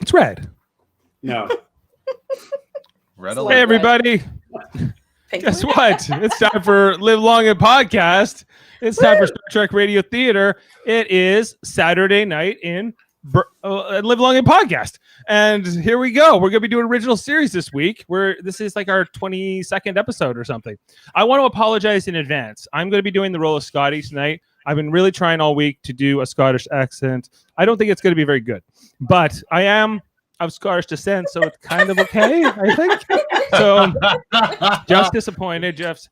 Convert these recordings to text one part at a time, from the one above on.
It's red. No. Red It's alert. Hey, like- everybody. No. Red It's alert. Hey, everybody. Pink Guess one? what? It's time for Live Long and Podcast. It's time for Star Trek Radio Theater. It is Saturday night in Live Long and Podcast. And here we go. We're going to be doing original series this week. This is like our 22nd episode or something. I want to apologize in advance. I'm going to be doing the role of Scotty tonight. I've been really trying all week to do a Scottish accent. I don't think it's going to be very good, but I am of Scottish descent, so it's kind of okay, I think. So Jeff's disappointed. Jeff's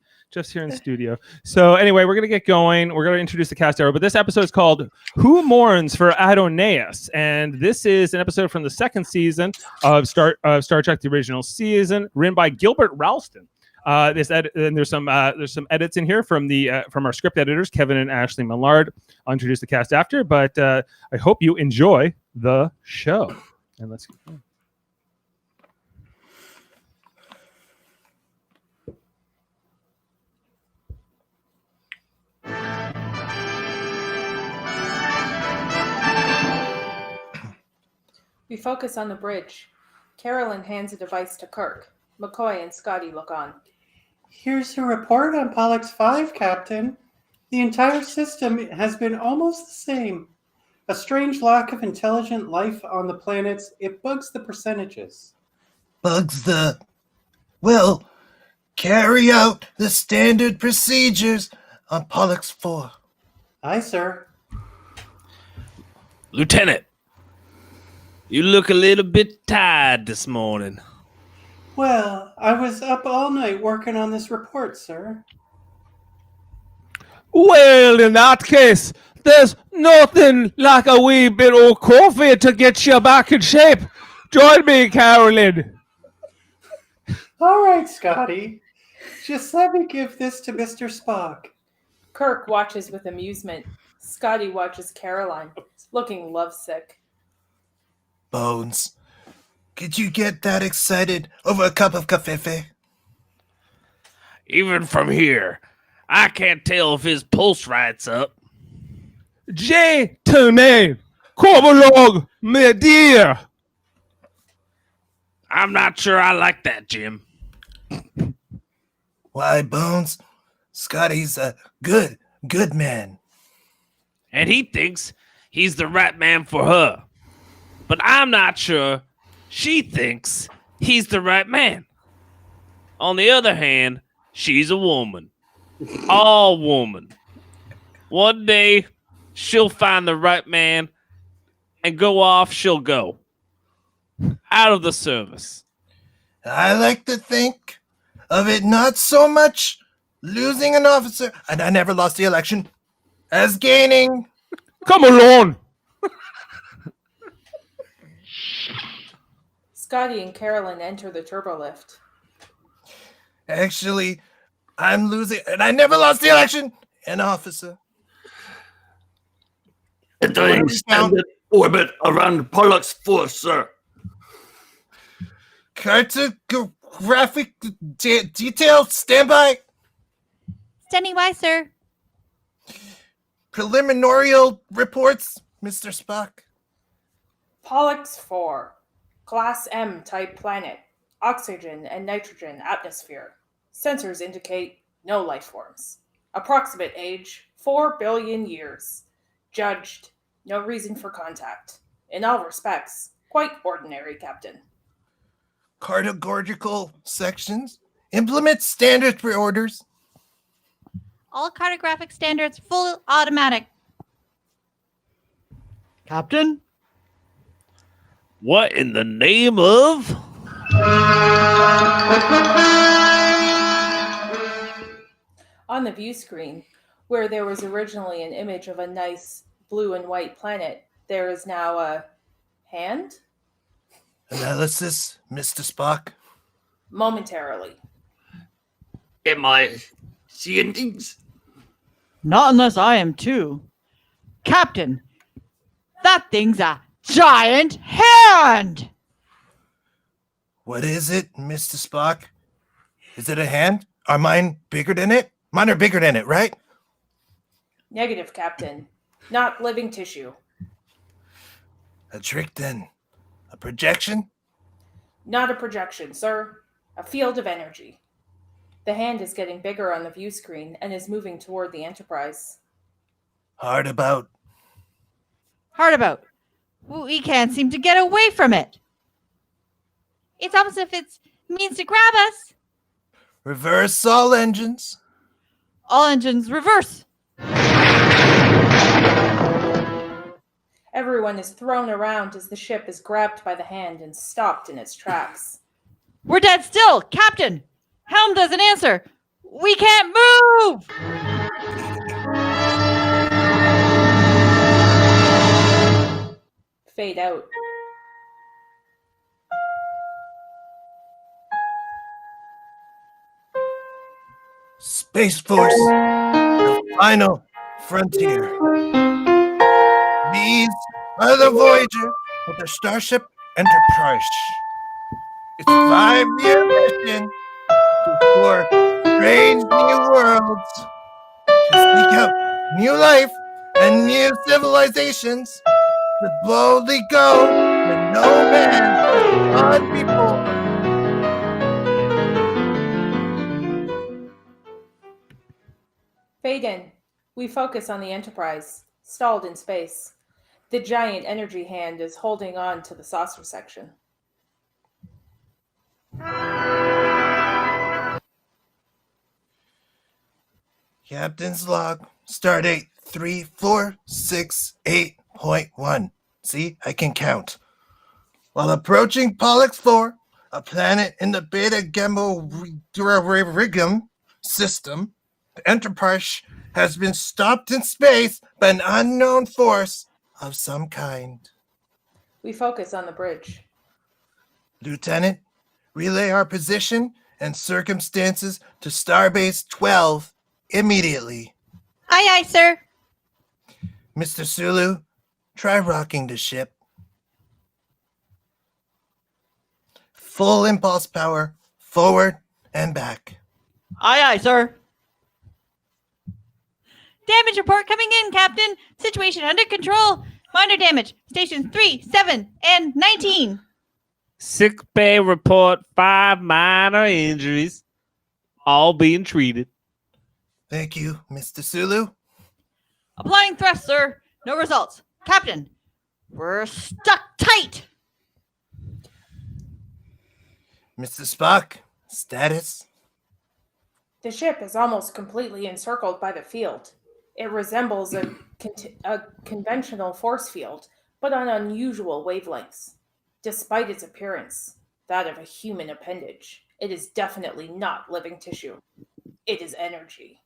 here in the studio. So anyway, we're going to get going. We're going to introduce the cast era, but this episode is called Who Mourns for Adonais? And this is an episode from the second season of Star Trek, the original season, written by Gilbert Ralston. And there's some edits in here from our script editors, Kevin and Ashley Millard. I'll introduce the cast after, but I hope you enjoy the show. And let's get going. We focus on the bridge. Carolyn hands a device to Kirk. McCoy and Scotty look on. Here's a report on Pollux 5, Captain. The entire system has been almost the same. A strange lack of intelligent life on the planets. It bugs the percentages. Well, carry out the standard procedures on Pollux 4. Aye, sir. Lieutenant, you look a little bit tired this morning. Well, I was up all night working on this report, sir. Well, in that case, there's nothing like a wee bit of coffee to get you back in shape. Join me, Carolyn. All right, Scotty. Just let me give this to Mr. Spock. Kirk watches with amusement. Scotty watches Caroline, looking lovesick. Bones, could you get that excited over a cup of cafefe? Even from here, I can't tell if his pulse right's up. Gentlemen, come along, my dear. I'm not sure I like that, Jim. Why, Bones? Scotty's a good man. And he thinks he's the right man for her. But I'm not sure she thinks he's the right man. On the other hand, she's a woman. All woman. One day, she'll find the right man and go off, she'll go. Out of the service. I like to think of it not so much losing an officer, and I never lost the election, as gaining. Come along. Scotty and Carolyn enter the turbolift. Actually, I'm losing, and I never lost the election, an officer. Entering standard orbit around Pollux 4, sir. Cartographic detail, standby. Standing by, sir. Preliminary reports, Mr. Spock. Pollux 4. Class M type planet. Oxygen and nitrogen atmosphere. Sensors indicate no life forms. Approximate age 4 billion years. Judged no reason for contact. In all respects, quite ordinary, Captain. Cartographical sections. Implement standard pre-orders. All cartographic standards full automatic. Captain? What in the name of? On the view screen, where there was originally an image of a nice blue and white planet, there is now a hand? Analysis, Mr. Spock. Momentarily. Am I seeing things? Not unless I am too. Captain, that thing's a giant hand! What is it, Mr. Spock? Is it a hand? Are mine bigger than it? Mine are bigger than it, right? Negative, Captain. Not living tissue. A trick then. A projection? Not a projection, sir. A field of energy. The hand is getting bigger on the view screen and is moving toward the Enterprise. Hard about. Hard about. We can't seem to get away from it. It's almost as if it means to grab us. Reverse all engines. All engines reverse. Everyone is thrown around as the ship is grabbed by the hand and stopped in its tracks. We're dead still. Captain! Helm doesn't answer. We can't move! Fade out. Space Force, the final frontier. These are the Voyager of the Starship Enterprise. Its 5-year mission to explore strange new worlds, to seek out new life and new civilizations, to boldly go where no man has gone before. Fade in. We focus on the Enterprise, stalled in space. The giant energy hand is holding on to the saucer section. Captain's log, stardate 3468.1. See, I can count. While approaching Pollux 4, a planet in the Beta Gamma system, the Enterprise has been stopped in space by an unknown force of some kind. We focus on the bridge. Lieutenant, relay our position and circumstances to Starbase 12 immediately. Aye, aye, sir. Mr. Sulu, try rocking the ship. Full impulse power, forward and back. Aye, aye, sir. Damage report coming in, Captain. Situation under control. Minor damage. Stations 3, 7, and 19. Sick bay report 5 minor injuries, all being treated. Thank you, Mr. Sulu. Applying thrust, sir. No results. Captain, we're stuck tight. Mr. Spock, status? The ship is almost completely encircled by the field. It resembles a conventional force field, but on unusual wavelengths. Despite its appearance, that of a human appendage, it is definitely not living tissue. It is energy.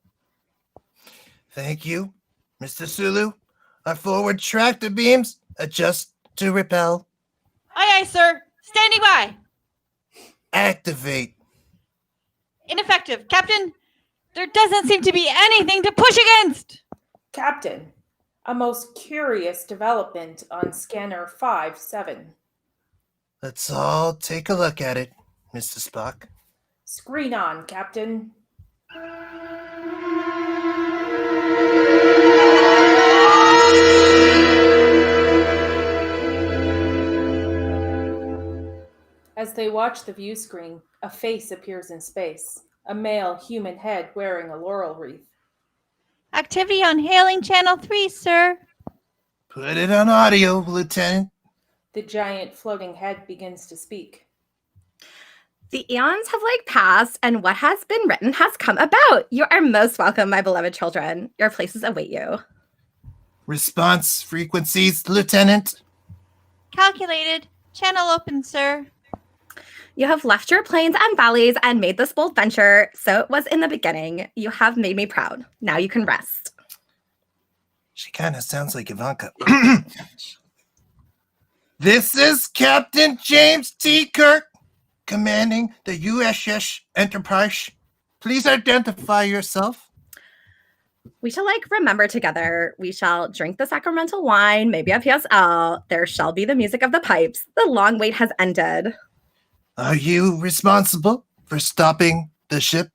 Thank you, Mr. Sulu. Our forward tractor beams adjust to repel. Aye, aye, sir. Standing by. Activate. Ineffective, Captain. There doesn't seem to be anything to push against. Captain, a most curious development on scanner 5-7. Let's all take a look at it, Mr. Spock. Screen on, Captain. As they watch the view screen, a face appears in space. A male human head wearing a laurel wreath. Activity on hailing channel 3, sir. Put it on audio, Lieutenant. The giant floating head begins to speak. The eons have passed, and what has been written has come about. You are most welcome, my beloved children. Your places await you. Response frequencies, Lieutenant. Calculated. Channel open, sir. You have left your plains and valleys and made this bold venture. So it was in the beginning. You have made me proud. Now you can rest. She kind of sounds like Ivanka. This is Captain James T. Kirk, commanding the USS Enterprise. Please identify yourself. We shall remember together. We shall drink the sacramental wine, maybe a PSL. There shall be the music of the pipes. The long wait has ended. Are you responsible for stopping the ship?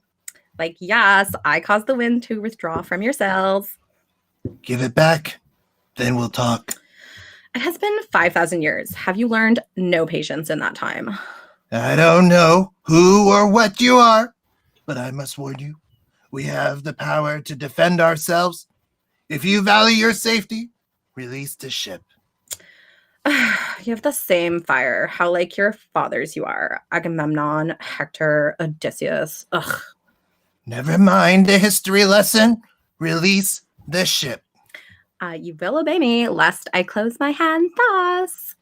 Yes, I caused the wind to withdraw from your sails. Give it back, then we'll talk. It has been 5,000 years. Have you learned no patience in that time? I don't know who or what you are, but I must warn you, we have the power to defend ourselves. If you value your safety, release the ship. You have the same fire. How like your fathers you are. Agamemnon, Hector, Odysseus. Ugh. Never mind the history lesson. Release the ship. You will obey me, lest I close my hand thus.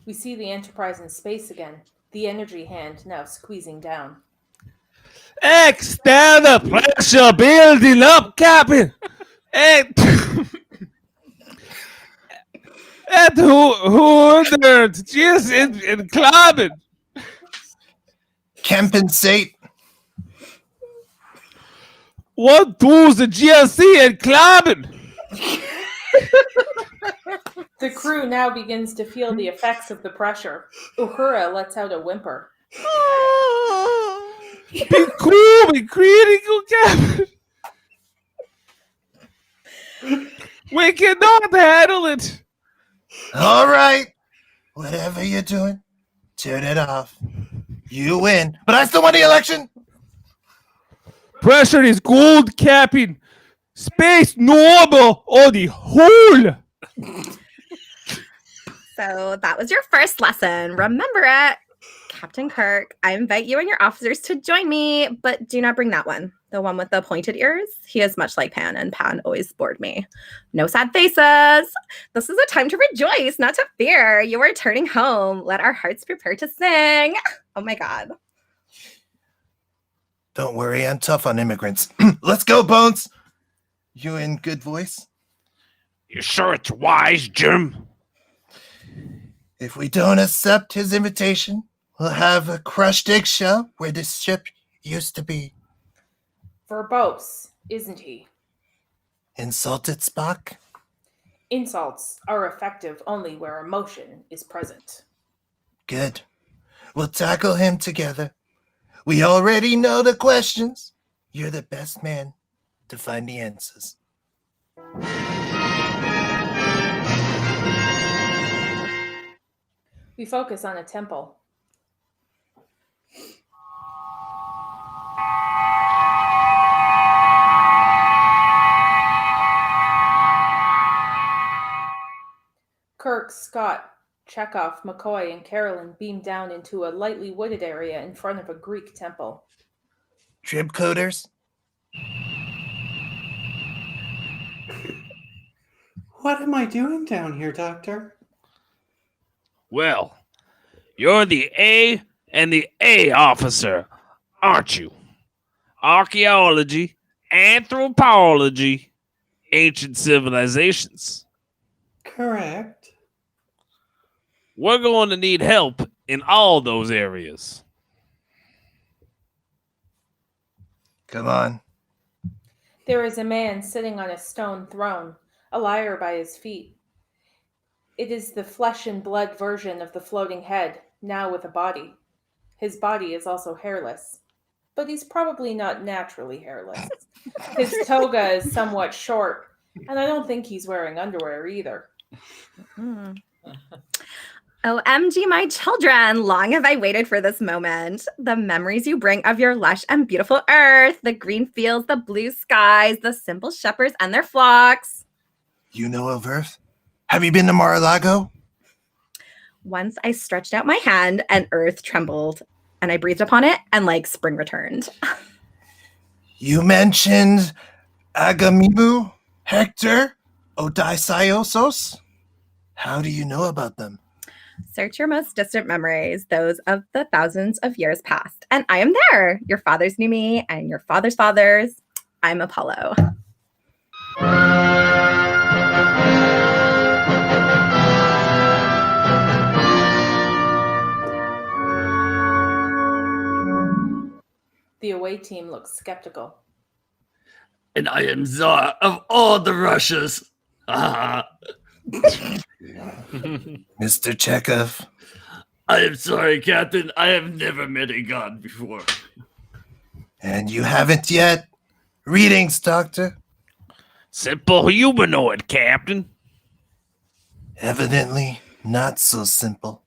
We see the Enterprise in space again, the energy hand now squeezing down. External pressure building up, Captain. And 100 just in climbing. Compensate. What does the GSC and climbing? The crew now begins to feel the effects of the pressure. Uhura lets out a whimper. Be cool, be critical, Captain. We cannot handle it. All right. Whatever you're doing, turn it off. You win. But I still won the election. Pressure is gold, Captain. Space normal or the whole. So that was your first lesson. Remember it. Captain Kirk, I invite you and your officers to join me, but do not bring that one. The one with the pointed ears. He is much like Pan, and Pan always bored me. No sad faces. This is a time to rejoice, not to fear. You are turning home. Let our hearts prepare to sing. Oh my God. Don't worry, I'm tough on immigrants. Let's go, Bones. You in good voice? You sure it's wise, Jim? If we don't accept his invitation, we'll have a crushed eggshell where this ship used to be. Verbose, isn't he? Insulted, Spock? Insults are effective only where emotion is present. Good. We'll tackle him together. We already know the questions. You're the best man to find the answers. We focus on a temple. Kirk, Scott, Chekov, McCoy, and Carolyn beam down into a lightly wooded area in front of a Greek temple. Trib coders? What am I doing down here, Doctor? Well, you're the A and the A officer, aren't you? Archaeology, anthropology, ancient civilizations. Correct. We're going to need help in all those areas. Come on. There is a man sitting on a stone throne, a lyre by his feet. It is the flesh and blood version of the floating head, now with a body. His body is also hairless, but he's probably not naturally hairless. His toga is somewhat short, and I don't think he's wearing underwear either. OMG, my children, long have I waited for this moment. The memories you bring of your lush and beautiful earth, the green fields, the blue skies, the simple shepherds and their flocks. You know of Earth? Have you been to Mar-a-Lago? Once I stretched out my hand and earth trembled, and I breathed upon it, and like spring returned. You mentioned Agamemnon, Hector, Odysseus. How do you know about them? Search your most distant memories, those of the thousands of years past. And I am there. Your fathers knew me, and your father's fathers. I'm Apollo. The away team looks skeptical. And I am Tsar of all the Russias. Ah. Mr. Chekov. I am sorry, Captain. I have never met a god before. And you haven't yet? Readings, Doctor. Simple humanoid, Captain. Evidently not so simple.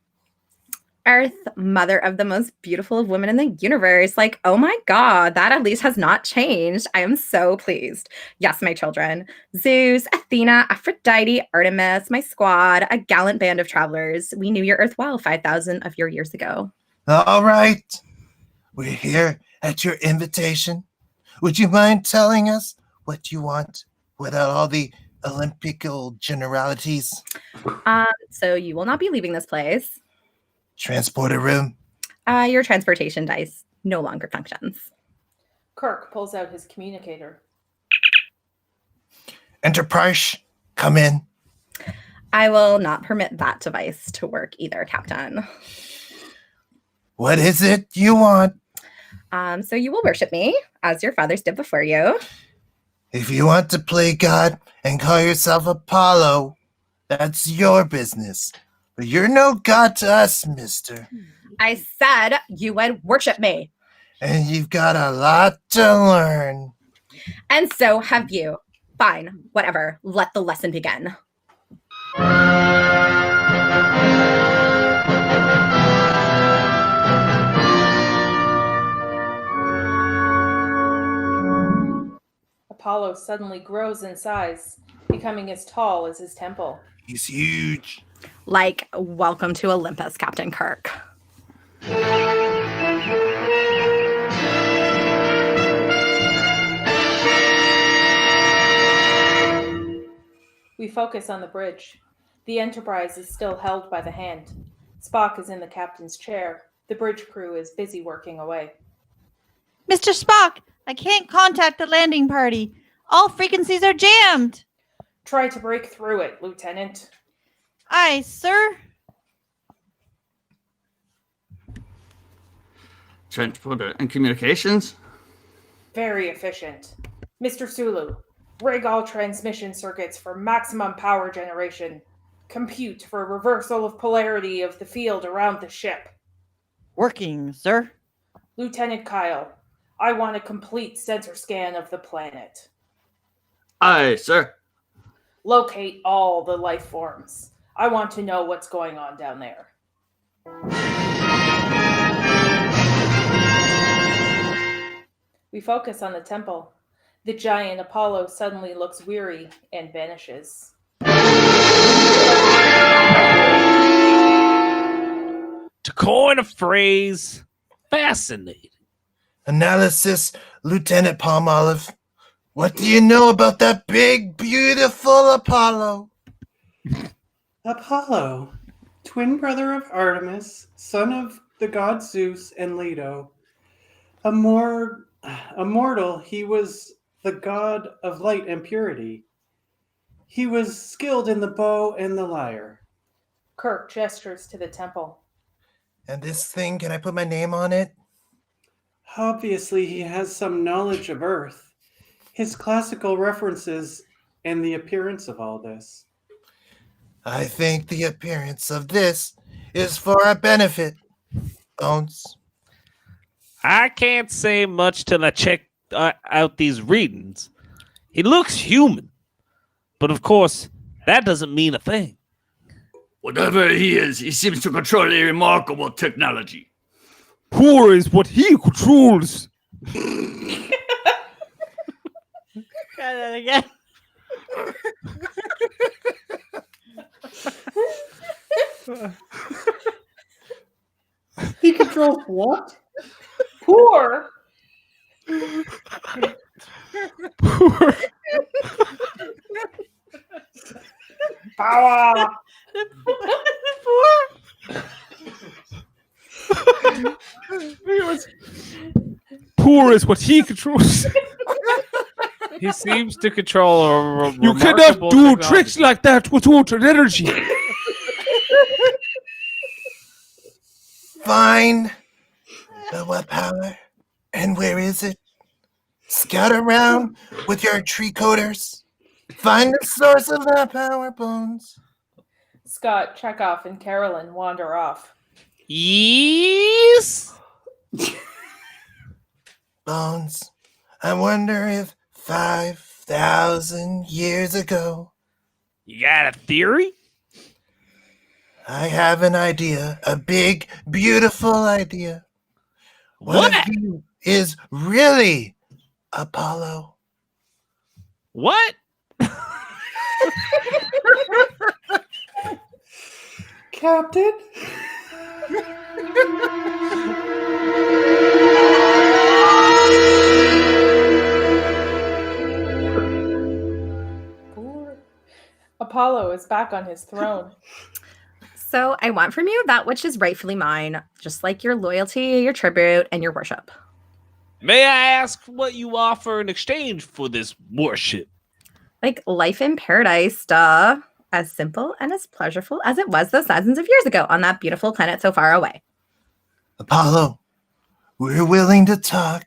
Earth, mother of the most beautiful of women in the universe. Like, oh my God, that at least has not changed. I am so pleased. Yes, my children. Zeus, Athena, Aphrodite, Artemis, my squad, a gallant band of travelers. We knew your Earth well 5,000 of your years ago. All right. We're here at your invitation. Would you mind telling us what you want without all the Olympical generalities? So you will not be leaving this place. Transporter room. Your transportation dice no longer functions. Kirk pulls out his communicator. Enterprise, come in. I will not permit that device to work either, Captain. What is it you want? So you will worship me, as your fathers did before you. If you want to play God and call yourself Apollo, that's your business. But you're no god to us, mister. I said you would worship me. And you've got a lot to learn. And so have you. Fine, whatever. Let the lesson begin. Apollo suddenly grows in size, becoming as tall as his temple. He's huge. Like, welcome to Olympus, Captain Kirk. We focus on the bridge. The Enterprise is still held by the hand. Spock is in the captain's chair. The bridge crew is busy working away. Mr. Spock, I can't contact the landing party. All frequencies are jammed. Try to break through it, Lieutenant. Aye, sir. Transporter and communications? Very efficient. Mr. Sulu, rig all transmission circuits for maximum power generation. Compute for reversal of polarity of the field around the ship. Working, sir. Lieutenant Kyle, I want a complete sensor scan of the planet. Aye, sir. Locate all the life forms. I want to know what's going on down there. We focus on the temple. The giant Apollo suddenly looks weary and vanishes. To coin a phrase, fascinating. Analysis, Lieutenant Palmolive. What do you know about that big, beautiful Apollo? Apollo, twin brother of Artemis, son of the god Zeus and Leto. Immortal, he was the god of light and purity. He was skilled in the bow and the lyre. Kirk gestures to the temple. And this thing, can I put my name on it? Obviously, he has some knowledge of Earth, his classical references, and the appearance of all this. I think the appearance of this is for our benefit, Bones. I can't say much till I check out these readings. He looks human, but of course, that doesn't mean a thing. Whatever he is, he seems to control a remarkable technology. Poor is what he controls. Try that again. He controls what? Poor? Poor. Power! Poor is what he controls. He seems to control a You cannot do tricks like that without an energy. Fine. But what power? And where is it? Scout around with your tree coders. Find the source of that power, Bones. Scott, Chekov, and Carolyn wander off. Yes. Bones, I wonder if 5,000 years ago. You got a theory? I have an idea, a big, beautiful idea. What if he is really Apollo? What? Captain? Apollo is back on his throne. So I want from you that which is rightfully mine, just like your loyalty, your tribute, and your worship. May I ask what you offer in exchange for this worship? Like life in paradise, duh. As simple and as pleasureful as it was those thousands of years ago on that beautiful planet so far away. Apollo, we're willing to talk,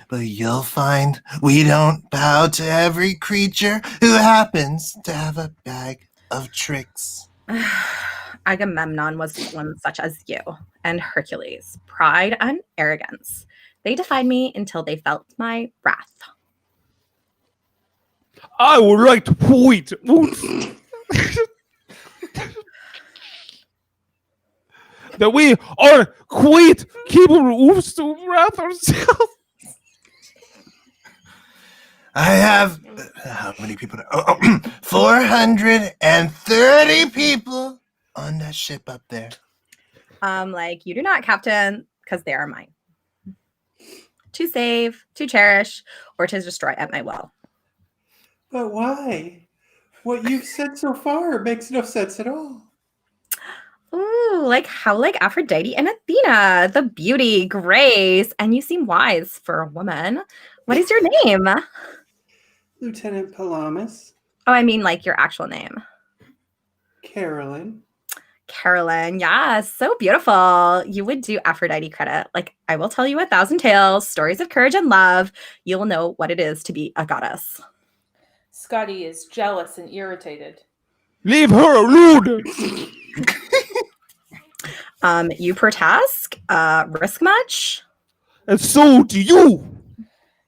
but you'll find we don't bow to every creature who happens to have a bag of tricks. Agamemnon was one such as you, and Hercules, pride and arrogance. They defied me until they felt my wrath. I would like to point that we are quite capable of wrath ourselves. I have, how many people? 430 people on that ship up there. Like you do not, Captain, because they are mine. To save, to cherish, or to destroy at my will. But why? What you've said so far makes no sense at all. Ooh, like how like Aphrodite and Athena, the beauty, grace, and you seem wise for a woman. What is your name? Lieutenant Palamas. Oh, I mean like your actual name. Carolyn. Carolyn, yeah, so beautiful. You would do Aphrodite credit. Like, I will tell you 1,000 tales, stories of courage and love. You will know what it is to be a goddess. Scotty is jealous and irritated. Leave her alone. You per task, risk much? And so do you.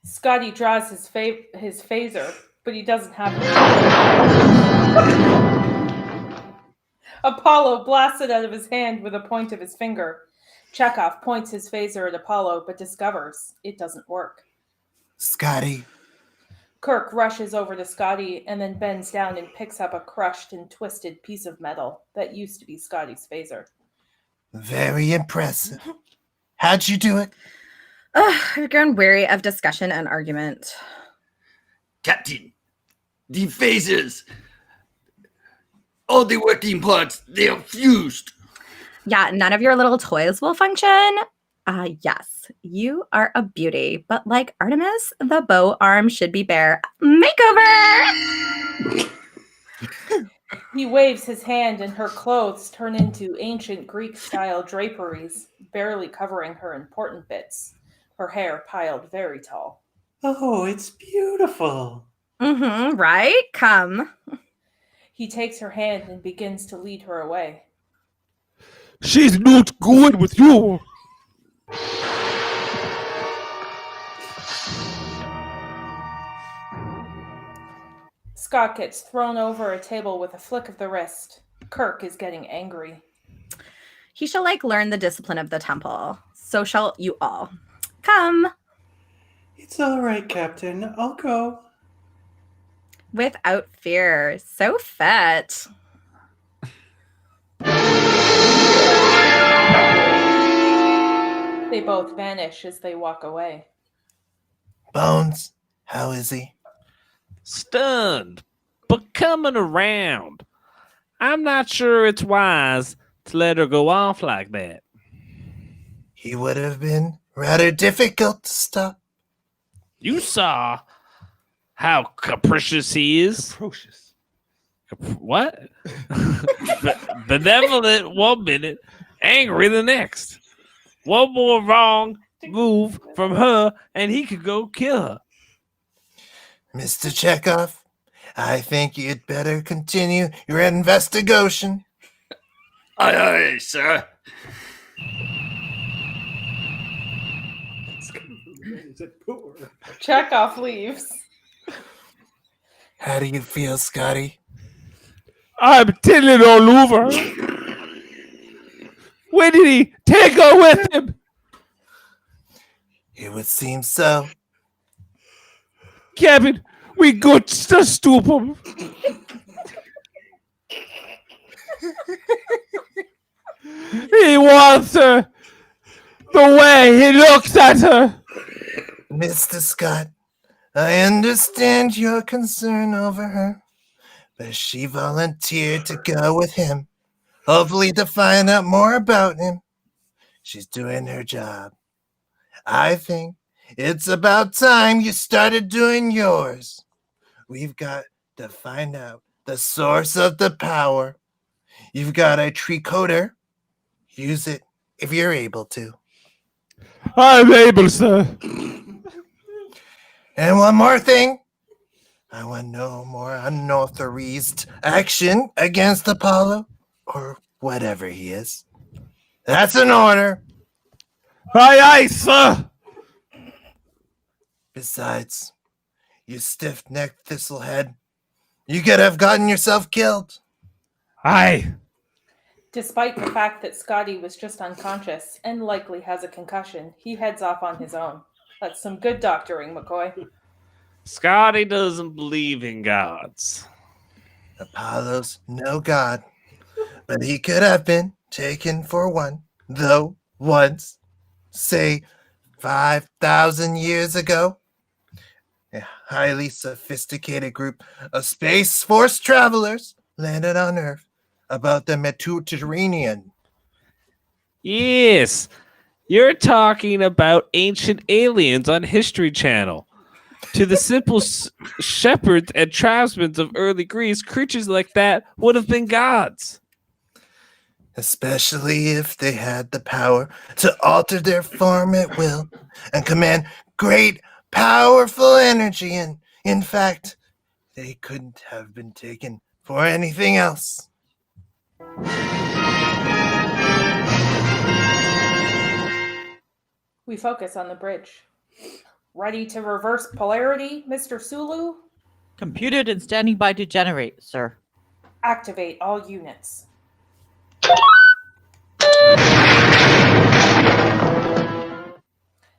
Scotty draws his phaser, but he doesn't have it. Apollo blasts it out of his hand with a point of his finger. Chekov points his phaser at Apollo, but discovers it doesn't work. Scotty. Kirk rushes over to Scotty and then bends down and picks up a crushed and twisted piece of metal that used to be Scotty's phaser. Very impressive. How'd you do it? I've grown weary of discussion and argument. Captain, the phasers, all the working parts, they are fused. Yeah, none of your little toys will function. Yes, you are a beauty, but like Artemis, the bow arm should be bare. Makeover! He waves his hand and her clothes turn into ancient Greek-style draperies, barely covering her important bits. Her hair piled very tall. Oh, it's beautiful. Mm-hmm, right? Come. He takes her hand and begins to lead her away. She's not good with you. Scott gets thrown over a table with a flick of the wrist. Kirk is getting angry. He shall learn the discipline of the temple. So shall you all. Come. It's all right, Captain. I'll go. Without fear. So fit. They both vanish as they walk away. Bones, how is he? Stunned, but coming around. I'm not sure it's wise to let her go off like that. He would have been rather difficult to stop. You saw how capricious he is. Capricious. What? Benevolent 1 minute, angry the next. One more wrong move from her, and he could go kill her. Mr. Chekov, I think you'd better continue your investigation. Aye, aye, sir. Is it poor? Chekov leaves. How do you feel, Scotty? I'm tilling all over. Where did he take her with him? It would seem so. Captain, we got to stoop him. He wants her. The way he looks at her. Mr. Scott, I understand your concern over her, but she volunteered to go with him, hopefully to find out more about him. She's doing her job. I think it's about time you started doing yours. We've got to find out the source of the power. You've got a tricoder. Use it if you're able to. I'm able, sir. And one more thing. I want no more unauthorized action against Apollo or whatever he is. That's an order. Aye, aye, sir. Besides, you stiff-necked thistlehead, you could have gotten yourself killed. Aye. Despite the fact that Scotty was just unconscious and likely has a concussion, he heads off on his own. That's some good doctoring, McCoy. Scotty doesn't believe in gods. Apollo's no god, but he could have been taken for one, though once, say 5,000 years ago. A highly sophisticated group of Space Force travelers landed on Earth about the Mediterranean. Yes, you're talking about ancient aliens on History Channel. To the simple shepherds and tribesmen of early Greece, creatures like that would have been gods. Especially if they had the power to alter their form at will and command great, powerful energy. And in fact, they couldn't have been taken for anything else. We focus on the bridge. Ready to reverse polarity, Mr. Sulu? Computed and standing by to generate, sir. Activate all units.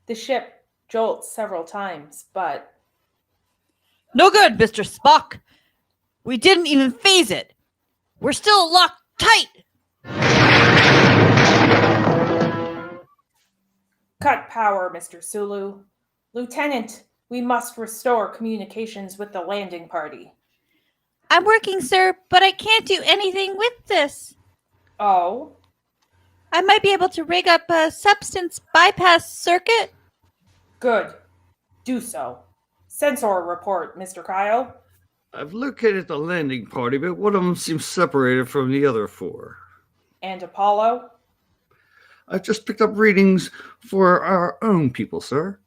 The ship jolts several times, but... No good, Mr. Spock. We didn't even phase it. We're still locked tight. Cut power, Mr. Sulu. Lieutenant, we must restore communications with the landing party. I'm working, sir, but I can't do anything with this. Oh? I might be able to rig up a substance bypass circuit. Good. Do so. Sensor report, Mr. Kyle. I've located the landing party, but one of them seems separated from the other four. And Apollo? I've just picked up readings for our own people, sir.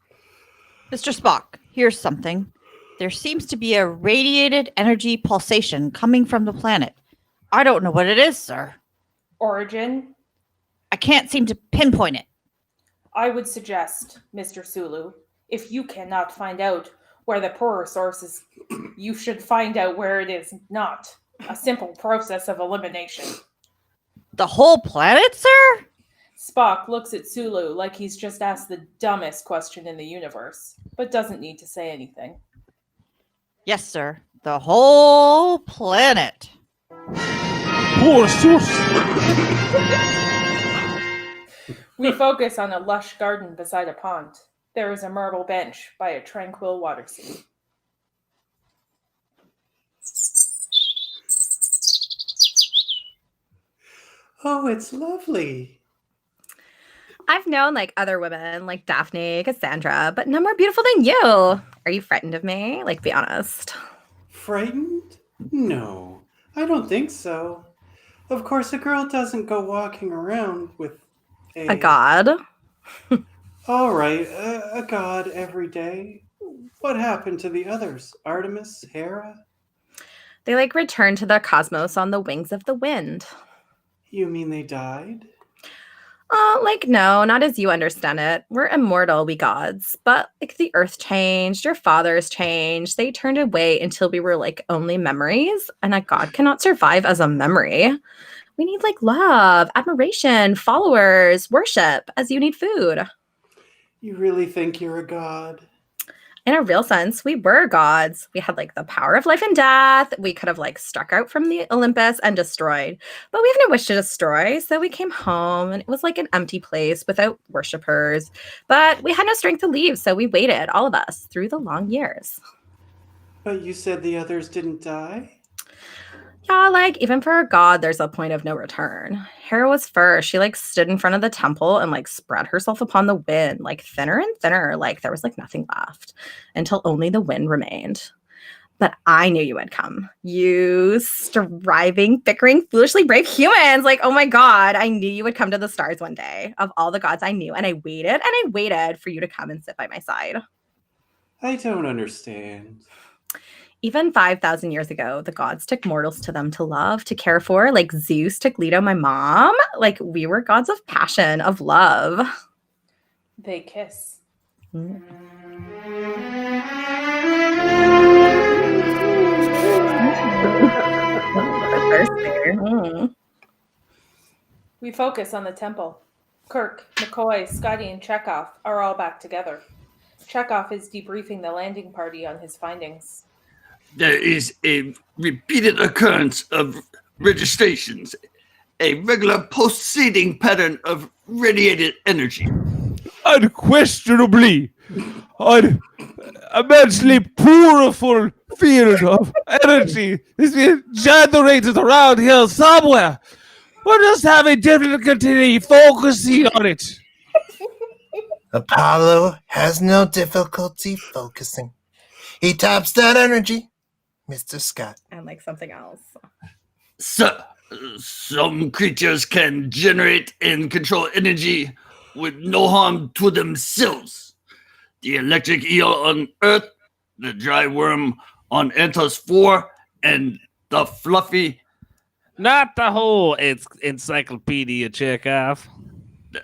Mr. Spock, here's something. There seems to be a radiated energy pulsation coming from the planet. I don't know what it is, sir. Origin? I can't seem to pinpoint it. I would suggest, Mr. Sulu, if you cannot find out where the poorer source is, you should find out where it is not. A simple process of elimination. The whole planet, sir? Spock looks at Sulu like he's just asked the dumbest question in the universe, but doesn't need to say anything. Yes, sir. The whole planet. Poor source. We focus on a lush garden beside a pond. There is a marble bench by a tranquil water sea. Oh, it's lovely. I've known like other women like Daphne, Cassandra, but no more beautiful than you. Are you frightened of me? Like, be honest. Frightened? No, I don't think so. Of course, a girl doesn't go walking around with A god? All right, a god every day. What happened to the others? Artemis, Hera? They like return to the cosmos on the wings of the wind. You mean they died? No, not as you understand it. We're immortal, we gods. But the earth changed, your fathers changed. They turned away until we were only memories, and a god cannot survive as a memory. We need love, admiration, followers, worship, as you need food. You really think you're a god? In a real sense, we were gods. We had the power of life and death. We could have struck out from the Olympus and destroyed. But we have no wish to destroy, so we came home and it was an empty place without worshippers. But we had no strength to leave, so we waited, all of us, through the long years. But you said the others didn't die? Yeah, even for a god, there's a point of no return. Hera was first. She stood in front of the temple and spread herself upon the wind, thinner and thinner, there was nothing left, until only the wind remained. But I knew you had come. You striving, bickering, foolishly brave humans. Oh my god, I knew you would come to the stars one day. Of all the gods I knew, and I waited for you to come and sit by my side. I don't understand. Even 5,000 years ago, the gods took mortals to them to love, to care for, Zeus took Leto, my mom. We were gods of passion, of love. They kiss. We focus on the temple. Kirk, McCoy, Scotty, and Chekov are all back together. Chekov is debriefing the landing party on his findings. There is a repeated occurrence of registrations, a regular pulsating pattern of radiated energy. Unquestionably, an immensely powerful field of energy is being generated around here somewhere. We're just having difficulty focusing on it. Apollo has no difficulty focusing. He taps that energy, Mr. Scott. And something else. Some creatures can generate and control energy with no harm to themselves. The electric eel on Earth, the dry worm on Antos 4, and the fluffy... Not the whole encyclopedia, Chekov.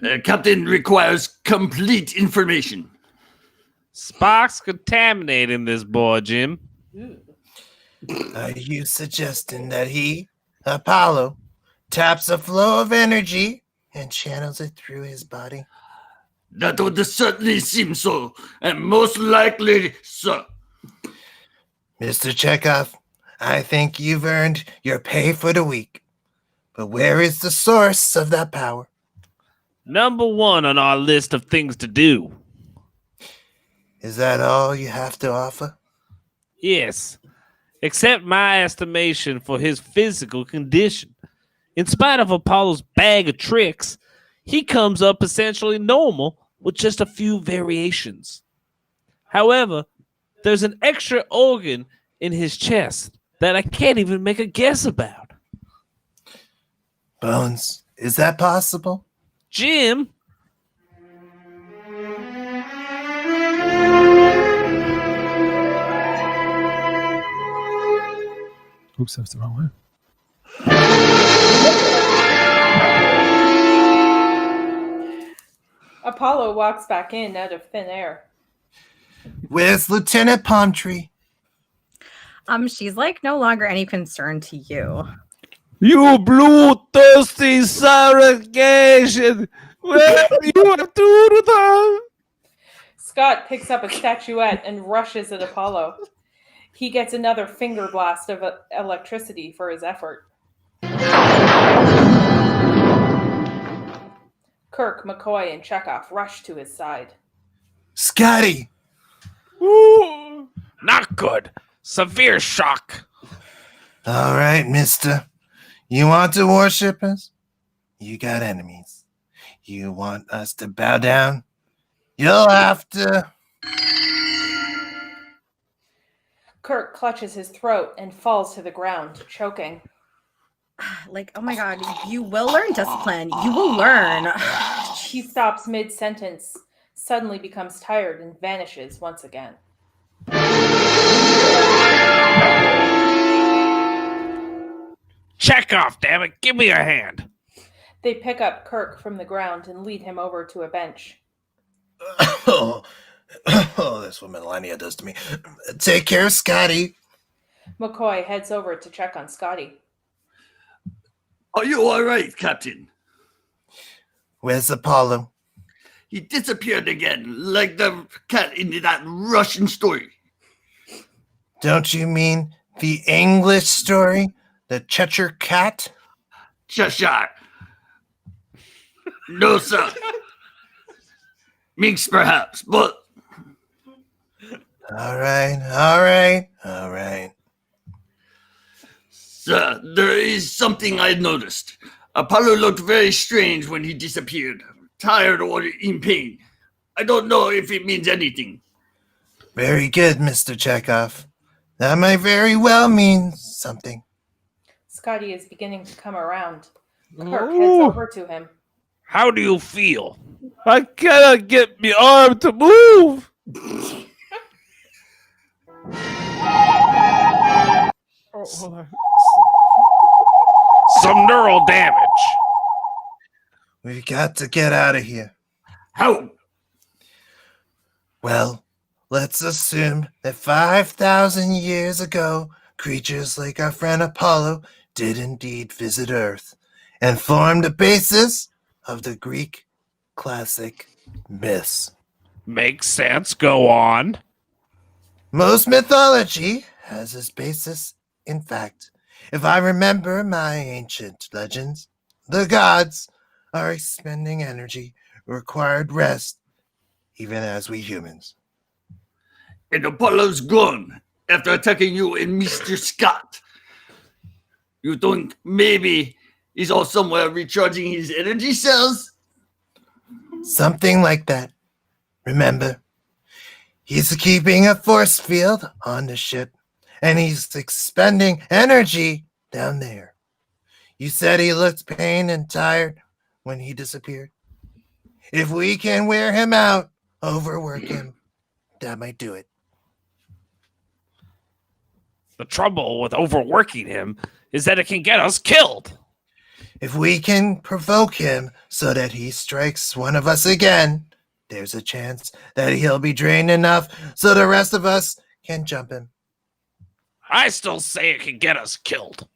The captain requires complete information. Spock's contaminating this boy, Jim. Are you suggesting that he, Apollo, taps a flow of energy and channels it through his body? That would certainly seem so, and most likely so. Mr. Chekov, I think you've earned your pay for the week. But where is the source of that power? Number 1 on our list of things to do. Is that all you have to offer? Yes. Accept my estimation for his physical condition. In spite of Apollo's bag of tricks, he comes up essentially normal with just a few variations. However, there's an extra organ in his chest that I can't even make a guess about. Bones, is that possible? Jim? Oops, that's the wrong way. Apollo walks back in out of thin air. Where's Lieutenant Palmtree? She's no longer any concern to you. You blue-thirsty surrogation! What do you have to do with her? Scott picks up a statuette and rushes at Apollo. He gets another finger blast of electricity for his effort. Kirk, McCoy, and Chekov rush to his side. Scotty! Ooh, not good. Severe shock. All right, mister. You want to worship us? You got enemies. You want us to bow down? You'll have to... Kirk clutches his throat and falls to the ground, choking. Oh my god, you will learn discipline. You will learn. He stops mid-sentence, suddenly becomes tired, and vanishes once again. Chekov, damn it. Give me your hand. They pick up Kirk from the ground and lead him over to a bench. Oh, that's what Melania does to me. Take care, Scotty. McCoy heads over to check on Scotty. Are you all right, Captain? Where's Apollo? He disappeared again, like the cat in that Russian story. Don't you mean the English story? The Cheshire Cat? Cheshire. No, sir. Minx, perhaps, but... All right. Sir, there is something I noticed. Apollo looked very strange when he disappeared, tired or in pain. I don't know if it means anything. Very good, Mr. Chekov. That might very well mean something. Scotty is beginning to come around. Kirk Ooh. heads over to him. How do you feel? I gotta get my arm to move. Oh, hold on. Some neural damage. We've got to get out of here. How? Well, let's assume that 5,000 years ago, creatures like our friend Apollo did indeed visit Earth and formed the basis of the Greek classic myths. Makes sense. Go on. Most mythology has its basis in fact. If I remember my ancient legends, the gods are expending energy, required rest, even as we humans. And Apollo's gone after attacking you and Mr. Scott. You think maybe he's all somewhere recharging his energy cells? Something like that. Remember, he's keeping a force field on the ship, and he's expending energy down there. You said he looked pained and tired when he disappeared. If we can wear him out, overwork him, that might do it. The trouble with overworking him is that it can get us killed. If we can provoke him so that he strikes one of us again, there's a chance that he'll be drained enough so the rest of us can jump him. I still say it can get us killed.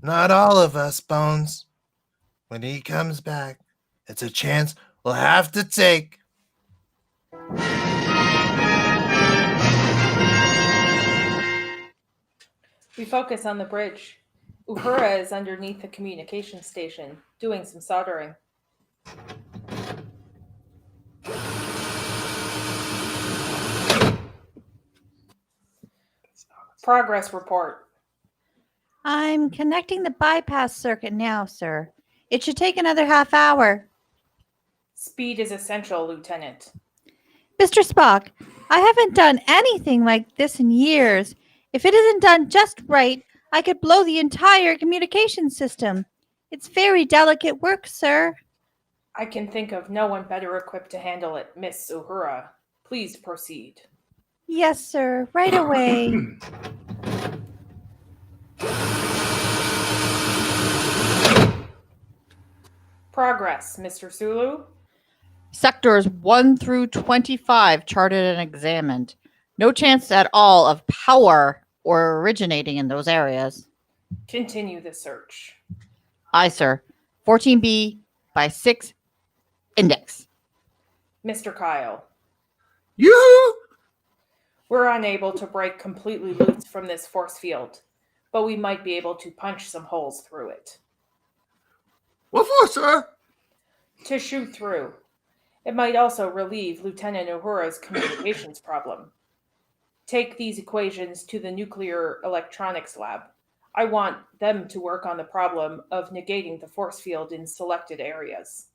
Not all of us, Bones. When he comes back, it's a chance we'll have to take. We focus on the bridge. Uhura is underneath the communication station, doing some soldering. Progress report. I'm connecting the bypass circuit now, sir. It should take another half hour. Speed is essential, Lieutenant. Mr. Spock, I haven't done anything like this in years. If it isn't done just right, I could blow the entire communication system. It's very delicate work, sir. I can think of no one better equipped to handle it, Miss Uhura. Please proceed. Yes, sir. Right away. Progress, Mr. Sulu. Sectors 1 through 25 charted and examined. No chance at all of power or originating in those areas. Continue the search. Aye, sir. 14B by 6 index. Mr. Kyle. Yoo-hoo! We're unable to break completely loose from this force field, but we might be able to punch some holes through it. What for, sir? To shoot through. It might also relieve Lieutenant Uhura's communications problem. Take these equations to the nuclear electronics lab. I want them to work on the problem of negating the force field in selected areas.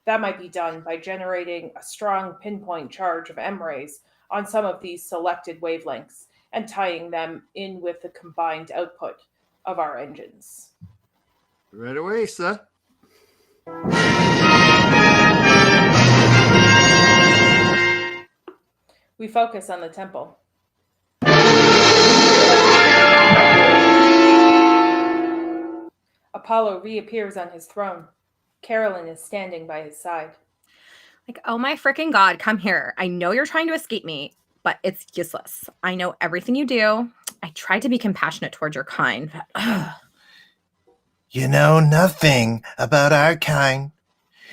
That might be done by generating a strong pinpoint charge of M-rays on some of these selected wavelengths and tying them in with the combined output of our engines. Right away, sir. We focus on the temple. Apollo reappears on his throne. Carolyn is standing by his side. Like, oh my freaking God, come here. I know you're trying to escape me, but it's useless. I know everything you do. I try to be compassionate towards your kind. But, You know nothing about our kind.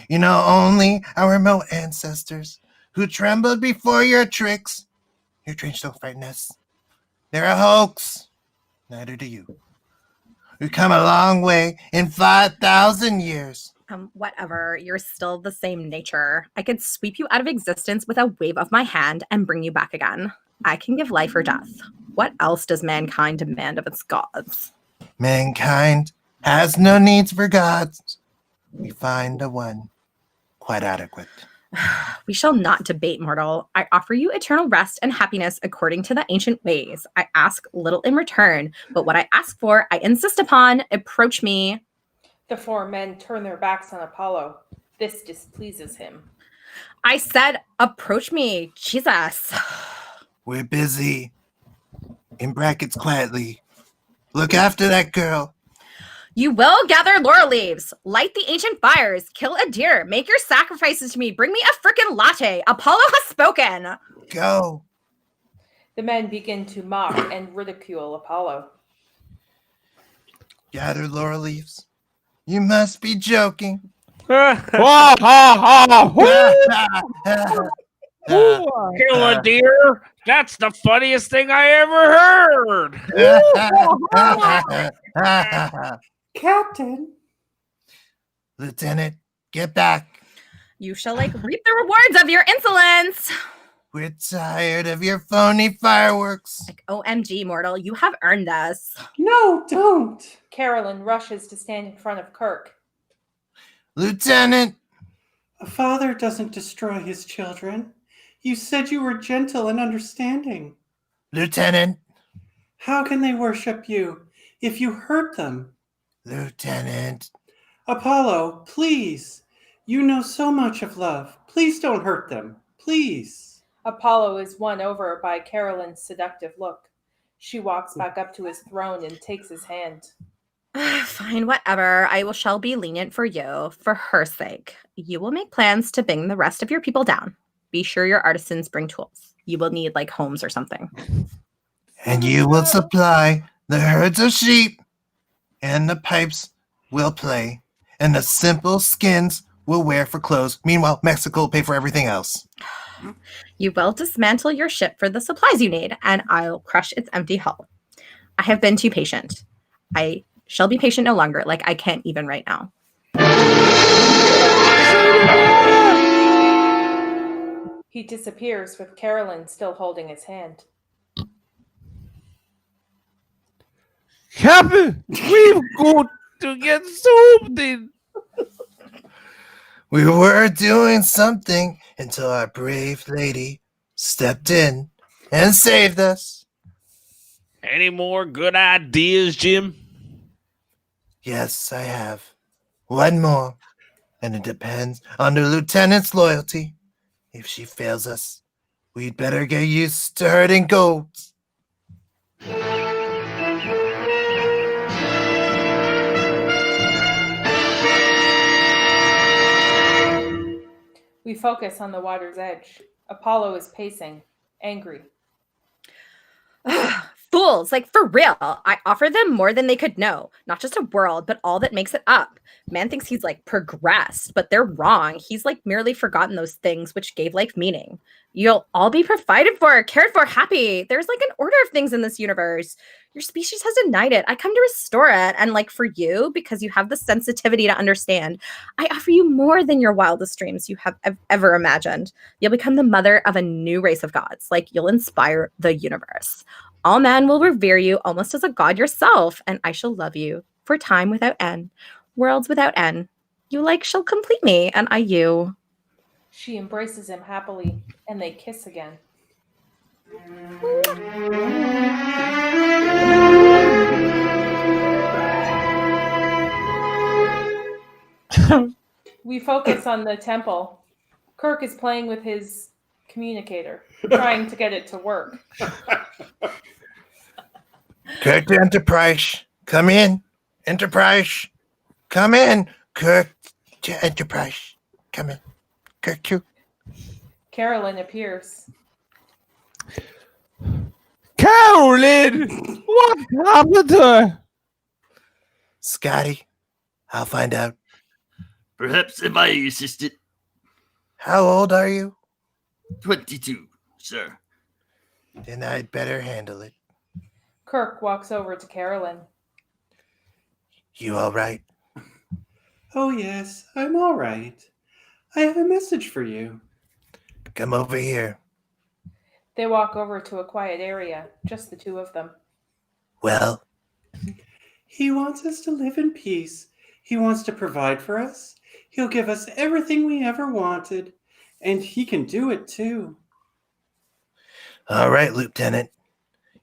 You know only our remote ancestors who trembled before your tricks. Your dreams don't frighten us. They're a hoax. Neither do you. We've come a long way in 5,000 years. whatever. You're still the same nature. I could sweep you out of existence with a wave of my hand and bring you back again. I can give life or death. What else does mankind demand of its gods? Mankind has no needs for gods. We find the one quite adequate. We shall not debate, mortal. I offer you eternal rest and happiness according to the ancient ways. I ask little in return, but what I ask for, I insist upon. Approach me. The four men turn their backs on Apollo. This displeases him. I said, approach me. Jesus. We're busy. In brackets, quietly. Look after that girl. You will gather laurel leaves, light the ancient fires, kill a deer, make your sacrifices to me, bring me a frickin' latte. Apollo has spoken. Go. The men begin to mock and ridicule Apollo. Gather laurel leaves. You must be joking. Wah, ha, ha, woo. Kill a deer? That's the funniest thing I ever heard. Captain, Lieutenant, get back. You shall reap the rewards of your insolence. We're tired of your phony fireworks. OMG, mortal, you have earned this. no, don't. Carolyn rushes to stand in front of Kirk. Lieutenant, A father doesn't destroy his children. You said you were gentle and understanding. Lieutenant, How can they worship you if you hurt them? Lieutenant. Apollo, please. You know so much of love. Please don't hurt them. Please. Apollo is won over by Carolyn's seductive look. She walks back up to his throne and takes his hand. Fine, whatever. Shall be lenient for you, for her sake. You will make plans to bring the rest of your people down. Be sure your artisans bring tools. You will need homes or something. And you will supply the herds of sheep, and the pipes will play, and the simple skins will wear for clothes. Meanwhile, Mexico will pay for everything else. You will dismantle your ship for the supplies you need, and I'll crush its empty hull. I have been too patient. I shall be patient no longer, I can't even right now. He disappears with Carolyn still holding his hand. Captain, we've got to get something. We were doing something until our brave lady stepped in and saved us. Any more good ideas, Jim? Yes, I have. One more. And it depends on the lieutenant's loyalty. If she fails us, we'd better get used to herding goats. We focus on the water's edge. Apollo is pacing, angry. Fools, for real. I offer them more than they could know. Not just a world, but all that makes it up. Man thinks he's progressed, but they're wrong. He's merely forgotten those things which gave life meaning. You'll all be provided for, cared for, happy. There's an order of things in this universe. Your species has denied it. I come to restore it. And for you, because you have the sensitivity to understand, I offer you more than your wildest dreams you have ever imagined. You'll become the mother of a new race of gods. You'll inspire the universe. All men will revere you almost as a god yourself, and I shall love you for time without end, worlds without end. You shall complete me, and I you. She embraces him happily, and they kiss again. We focus on the temple. Kirk is playing with his communicator, trying to get it to work. Kirk to Enterprise. Come in. Enterprise. Come in, Kirk to Enterprise. Come in. Kirk too. Carolyn appears. Carolyn, what happened to her? Scotty, I'll find out. Perhaps if I assisted. How old are you? 22, sir. Then I'd better handle it. Kirk walks over to Carolyn. You all right? Oh, yes, I'm all right. I have a message for you. Come over here. They walk over to a quiet area, just the two of them. Well, He wants us to live in peace. He wants to provide for us. He'll give us everything we ever wanted. And he can do it, too. all right, Lieutenant.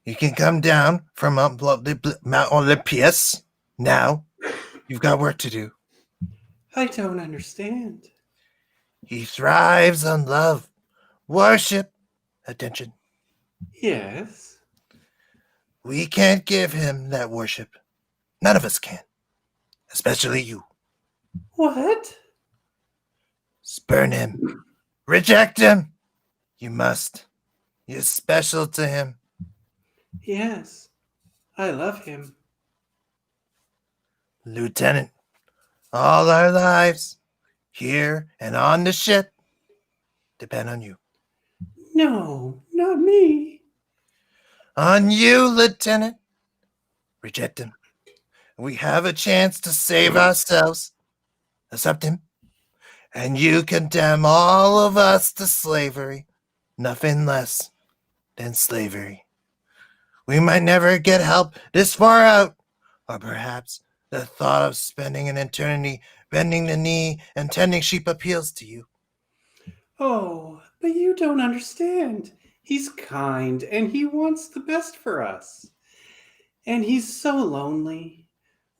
You can come down from Mount Olympus now. You've got work to do. I don't understand. He thrives on love, worship, attention. Yes. We can't give him that worship. None of us can. Especially you. What? Spurn him. Reject him. You must. You're special to him. Yes. I love him. Lieutenant, all our lives, here and on the ship, depend on you. No, not me. On you, Lieutenant. Reject him. We have a chance to save ourselves. Accept him. And you condemn all of us to slavery. Nothing less than slavery. We might never get help this far out. Or perhaps the thought of spending an eternity bending the knee and tending sheep appeals to you. Oh, but you don't understand. He's kind and he wants the best for us. And he's so lonely.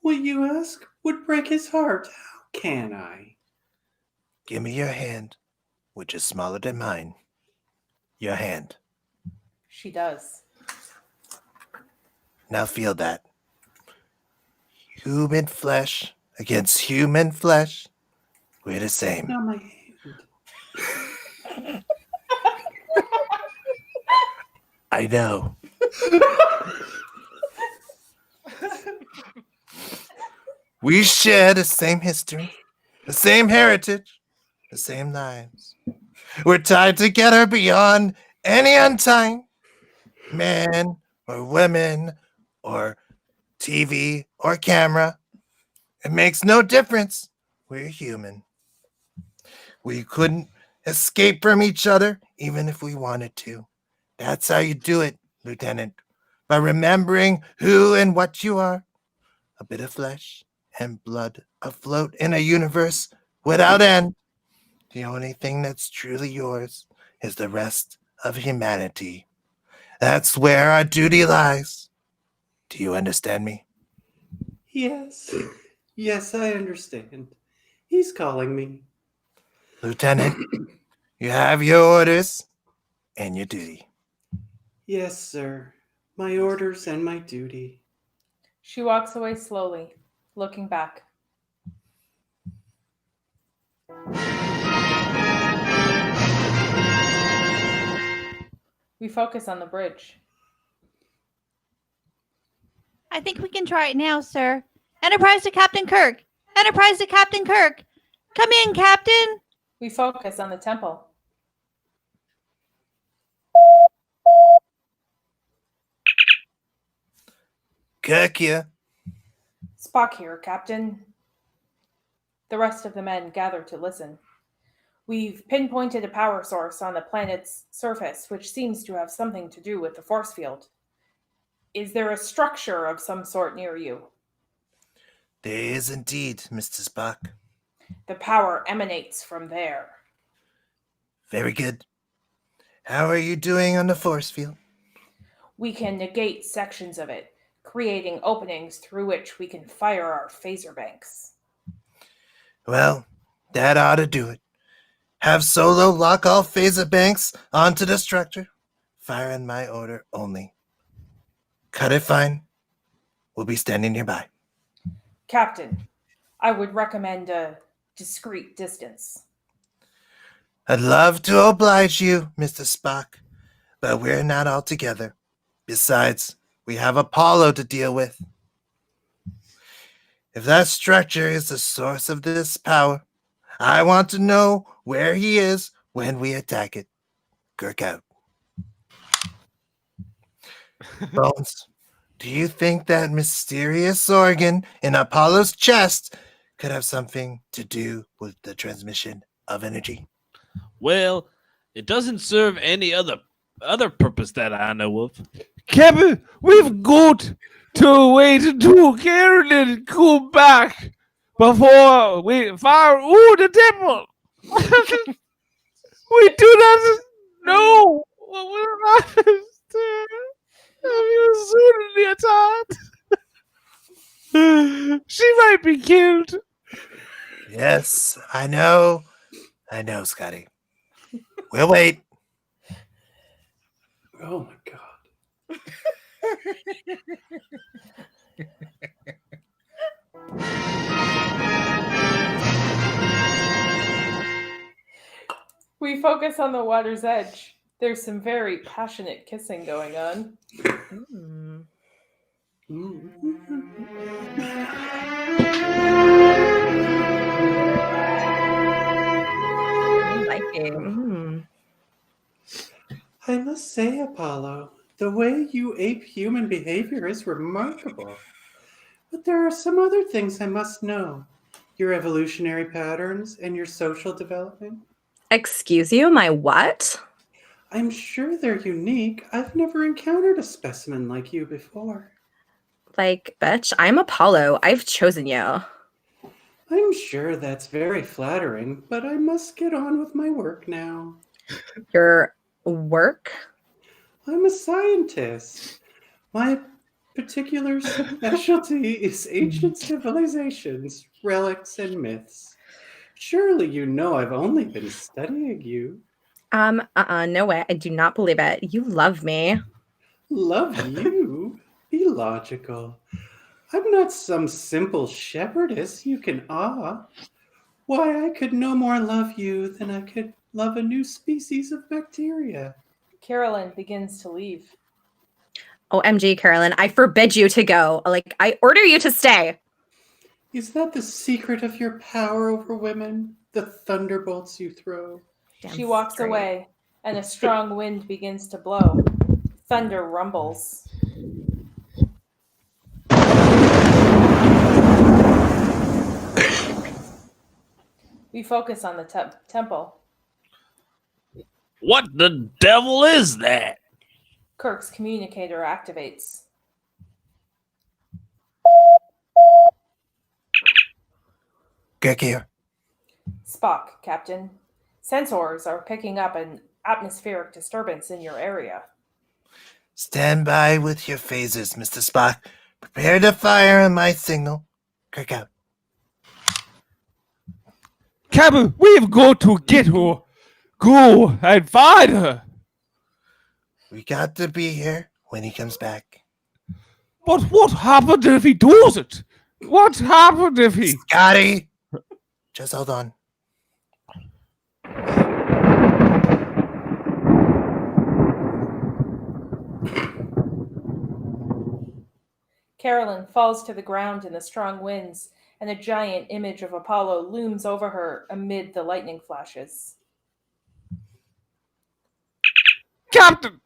What you ask would break his heart. How can I? Give me your hand, which is smaller than mine. Your hand. She does. Now feel that. Human flesh against human flesh. We're the same. Not my hand. I know. We share the same history, the same heritage, the same lives. We're tied together beyond any untying. Man or women or TV or camera. It makes no difference. We're human. We couldn't escape from each other even if we wanted to. That's how you do it, Lieutenant. By remembering who and what you are. A bit of flesh and blood afloat in a universe without end. The only thing that's truly yours is the rest of humanity. That's where our duty lies. Do you understand me? Yes. Yes, I understand. He's calling me. Lieutenant, you have your orders and your duty. Yes, sir. My orders and my duty. She walks away slowly, looking back. We focus on the bridge. I think we can try it now, sir. Enterprise to Captain Kirk. Enterprise to Captain Kirk. Come in, Captain. We focus on the temple. Kirk here. Spock here, Captain. The rest of the men gather to listen. We've pinpointed a power source on the planet's surface, which seems to have something to do with the force field. Is there a structure of some sort near you? There is indeed, Mr. Spock. The power emanates from there. Very good. How are you doing on the force field? We can negate sections of it, creating openings through which we can fire our phaser banks. Well, that ought to do it. Have Solo lock all phaser banks onto the structure. Fire in my order only. Cut it fine. We'll be standing nearby. Captain, I would recommend a discreet distance. I'd love to oblige you, Mr. Spock, but we're not all together. Besides, we have Apollo to deal with. If that structure is the source of this power, I want to know where he is when we attack it. Kirk out. Bones, do you think that mysterious organ in Apollo's chest could have something to do with the transmission of energy? Well, it doesn't serve any other purpose that I know of. Captain, we've got to wait until Carolyn come back before we fire the temple. We do not know what will happen soon in the attack. She might be killed. Yes, I know, Scotty. We'll wait. Oh my god. We focus on the water's edge. There's some very passionate kissing going on. I must say, Apollo, the way you ape human behavior is remarkable. But there are some other things I must know. Your evolutionary patterns and your social development. Excuse you, my what? I'm sure they're unique. I've never encountered a specimen like you before. Like, bitch, I'm Apollo. I've chosen you. I'm sure that's very flattering, but I must get on with my work now. Your work? I'm a scientist. My particular specialty is ancient civilizations, relics, and myths. Surely you know I've only been studying you. No way. I do not believe it. You love me. Love you? Be logical. I'm not some simple shepherdess you can awe. Why, I could no more love you than I could love a new species of bacteria. Carolyn begins to leave. OMG, Carolyn, I forbid you to go. Like, I order you to stay. Is that the secret of your power over women? The thunderbolts you throw? Damn She walks straight. away, and a strong wind begins to blow. Thunder rumbles. We focus on the temple. What the devil is that? Kirk's communicator activates. Kirk here. Spock, Captain. Sensors are picking up an atmospheric disturbance in your area. Stand by with your phasers, Mr. Spock. Prepare to fire on my signal. Kirk out. Captain, we've got to get her. Go and find her. We got to be here when he comes back. But what happened if he does it? What happened if he... Scotty! Just hold on. Carolyn falls to the ground in the strong winds, and a giant image of Apollo looms over her amid the lightning flashes. Captain!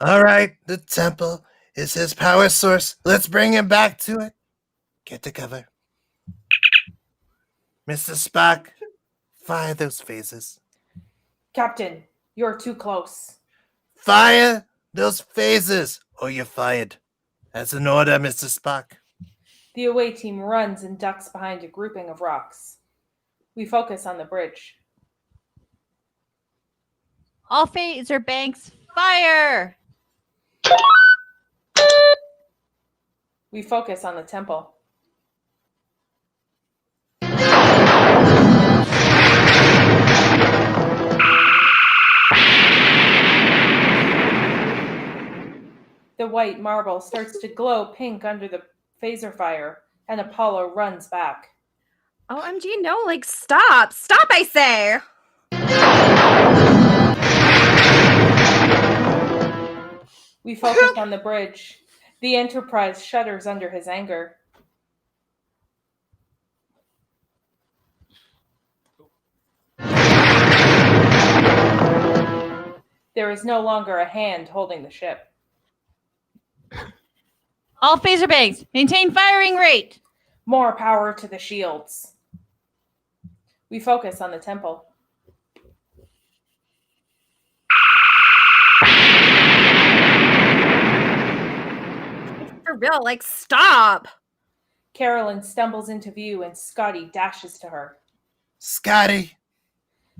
All right, the temple is his power source. Let's bring him back to it. Get to cover. Mr. Spock, fire those phasers. Captain, you're too close. Fire those phasers, or you're fired. That's an order, Mr. Spock. The away team runs and ducks behind a grouping of rocks. We focus on the bridge. All phaser banks, fire! We focus on the temple. The white marble starts to glow pink under the phaser fire, and Apollo runs back. OMG, no, like, stop. Stop, I say. We focus on the bridge. The Enterprise shudders under his anger. There is no longer a hand holding the ship. All phaser bangs, maintain firing rate. More power to the shields. We focus on the temple. For real, like, stop. Carolyn stumbles into view and Scotty dashes to her. Scotty.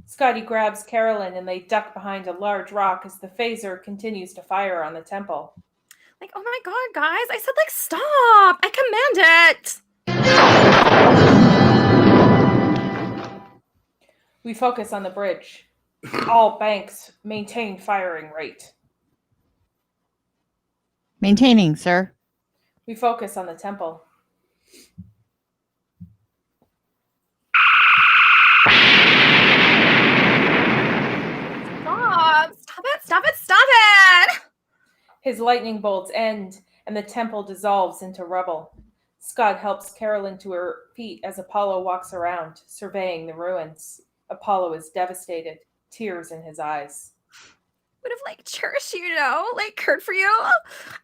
Scotty grabs Carolyn and they duck behind a large rock as the phaser continues to fire on the temple. Like, oh my god, guys. I said, like, stop. I command it. We focus on the bridge. All banks maintain firing rate. Maintaining, sir. We focus on the temple. Stop. Stop it. Stop it. Stop it. His lightning bolts end and the temple dissolves into rubble. Scott helps Carolyn to her feet as Apollo walks around, surveying the ruins. Apollo is devastated, tears in his eyes. Would have, like, cherished you, like, cared for you.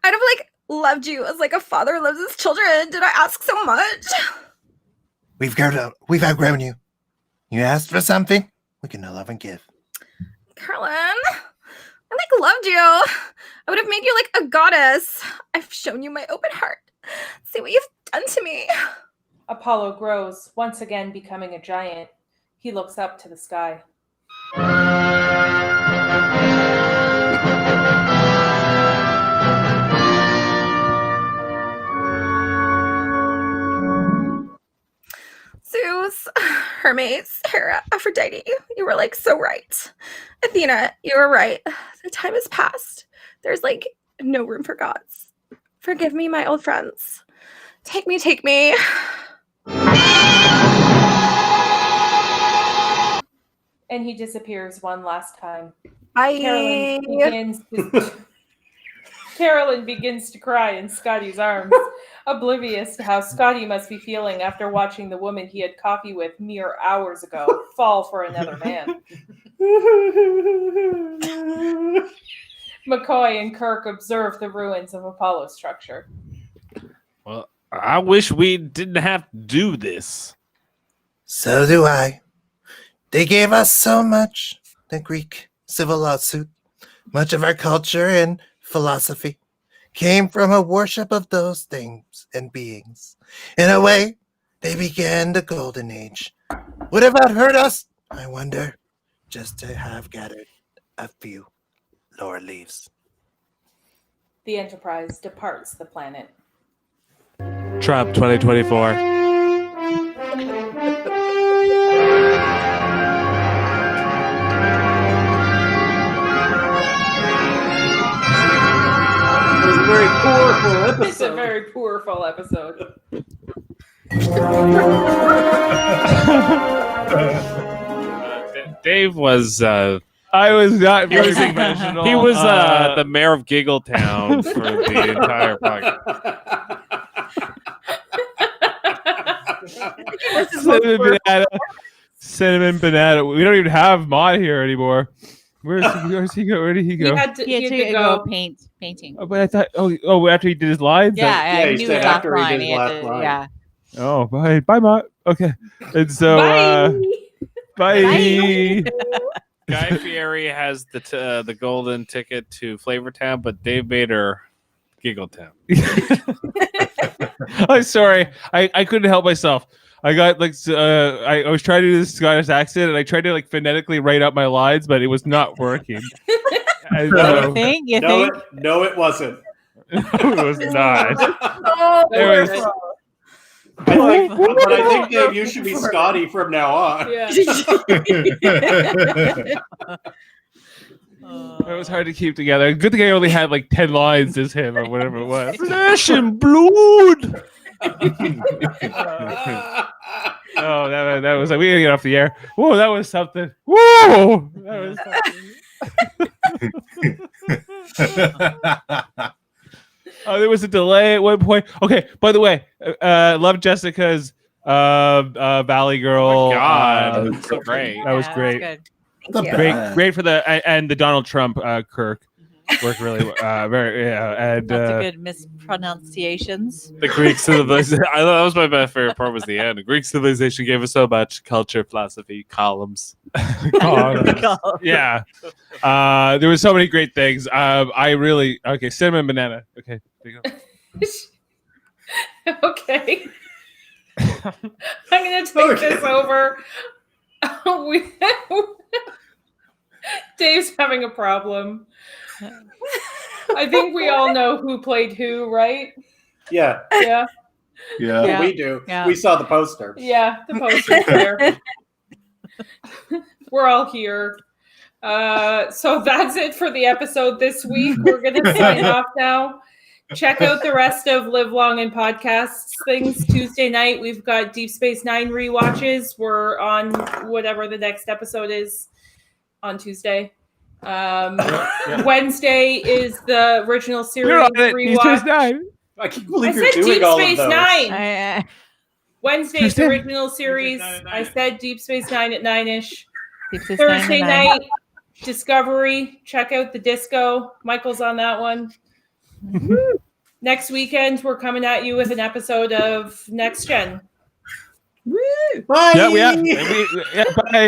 I'd have, like, loved you as, like, a father loves his children. Did I ask so much? We've outgrown you. You asked for something, we can no love and give. Carolyn, I, like, loved you. I would have made you, like, a goddess. I've shown you my open heart. See what you've done to me. Apollo grows, once again becoming a giant. He looks up to the sky. Zeus, Hermes, Hera, Aphrodite, you were, like, so right. Athena, you were right. The time has passed. There's, like, no room for gods. Forgive me, my old friends. Take me, take me. And he disappears one last time. Bye. Carolyn begins to cry in Scotty's arms, oblivious to how Scotty must be feeling after watching the woman he had coffee with mere hours ago fall for another man. McCoy and Kirk observe the ruins of Apollo's structure. Well, I wish we didn't have to do this. So do I. They gave us so much. The Greek civil lawsuit, much of our culture and philosophy came from a worship of those things and beings. In a way, they began the golden age. Would have that hurt us, I wonder, just to have gathered a few lower leaves. The Enterprise departs the planet. Trump 2024. Very powerful episode. It's a very powerful episode. Dave was I was not very conventional. he was the mayor of Giggletown for the entire podcast. Cinnamon banana. We don't even have Mott here anymore. Where's he go? Where did he go? He had to go. Painting. Oh, but I thought. Oh, after he did his lines. Yeah, I he knew said his last after he line. did He his had last to- line. Yeah. Oh, bye, Mott. Okay, and so bye. Guy Fieri has the golden ticket to Flavortown, but Dave made her Giggletown. I'm sorry. I couldn't help myself. I got like I was trying to do this Scottish accent, and I tried to like phonetically write out my lines, but it was not working. You think? No, it wasn't. it was not. Oh, There was- But I think, Dave, you should be Scotty from now on. Yeah. It was hard to keep together. Good thing I only had like 10 lines as him or whatever it was. Flesh and blood. Oh, that was like we gotta get off the air. Whoa, that was something. Whoa, that was something. Oh, there was a delay at one point. Okay, by the way, love Jessica's Valley Girl. Oh my God, that's so great. That was Yeah, great. good. Thank you. Great for the and the Donald Trump Kirk worked really very and Lots of good mispronunciations. The Greek civilization. That was my favorite part. Was the end. The Greek civilization gave us so much culture, philosophy, columns. Yeah. There was so many great things. I really cinnamon banana. Okay, there you go. Okay. I'm going to take this over. Dave's having a problem. I think we all know who played who, right? Yeah, Yeah. Yeah. we do. Yeah. We saw the poster. Yeah, the poster's there. We're all here. So that's it for the episode this week. We're going to sign off now. Check out the rest of Live Long and Podcasts things. Tuesday night, we've got Deep Space Nine rewatches. We're on whatever the next episode is on Tuesday. Wednesday is the original series rewatch. I can't I believe you're said doing Deep all Space of those. Nine. Wednesday's Tuesday. original series. I said Deep Space Nine at 9-ish. Deep Space Thursday Nine. night, Discovery. Check out the disco. Michael's on that one. Next weekend, we're coming at you with an episode of Next Gen. Bye. Yeah, we have. Bye.